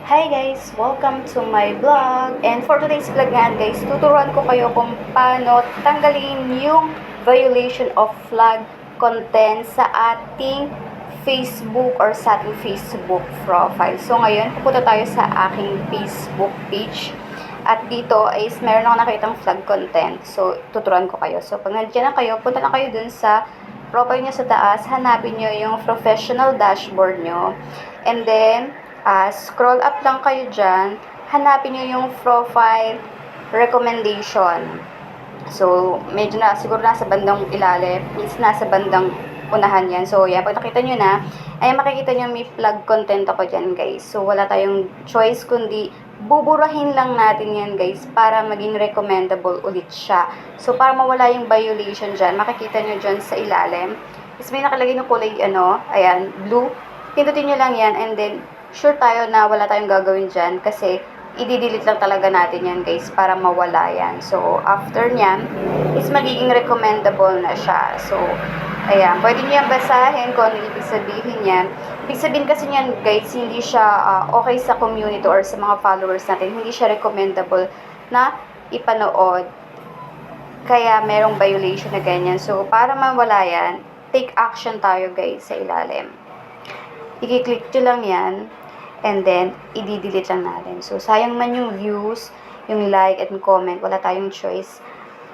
Hi guys! Welcome to my vlog. And for today's vlog nga guys, tuturuan ko kayo kung paano tanggalin yung violation of flag content sa ating Facebook or sa ating Facebook profile. So ngayon, pupunta tayo sa aking Facebook page. At dito is meron akong nakitang flag content. So tuturuan ko kayo. So pag nandiyan na kayo, punta na kayo dun sa profile nyo sa taas. Hanapin nyo yung professional dashboard nyo. And then, scroll up lang kayo dyan, hanapin nyo yung profile recommendation. So, medyo na, siguro nasa bandang ilalim, means nasa bandang unahan yan. So, yan, pag nakita nyo na, ay makikita nyo may flag content ako dyan, guys. So, wala tayong choice, kundi buburahin lang natin yan, guys, para maging recommendable ulit siya. So, para mawala yung violation dyan, makikita nyo dyan sa ilalim. Is may nakalagay ng kulay, ayan, blue. Pindutin nyo lang yan, and then, sure tayo na wala tayong gagawin dyan kasi i-delete lang talaga natin yan guys para mawala yan. So, after nyan, is magiging recommendable na siya. So, ayan, pwede nyo yan basahin kung ano ibig sabihin yan. Ibig sabihin kasi yan guys, hindi siya okay sa community or sa mga followers natin. Hindi siya recommendable na ipanood. Kaya merong violation na ganyan. So, para mawala yan, take action tayo guys sa ilalim. I-click nyo lang yan, and then, i-delete lang natin. So, sayang man yung views, yung like, and comment, wala tayong choice,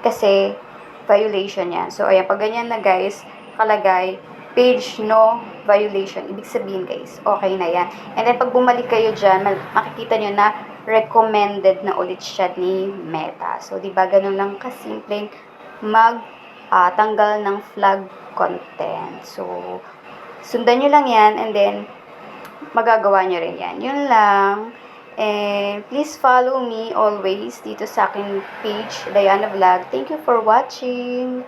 kasi, violation yan. So, ayan, pag ganyan na guys, kalagay, page no violation. Ibig sabihin guys, okay na yan. And then, pag bumalik kayo dyan, makikita nyo na, recommended na ulit siya ni Meta. So, diba, ganun lang kasimpleng tanggal ng flag content. So, sundan nyo lang yan, and then, magagawa nyo rin yan. Yun lang. And, please follow me always dito sa aking page, Diana Vlog. Thank you for watching.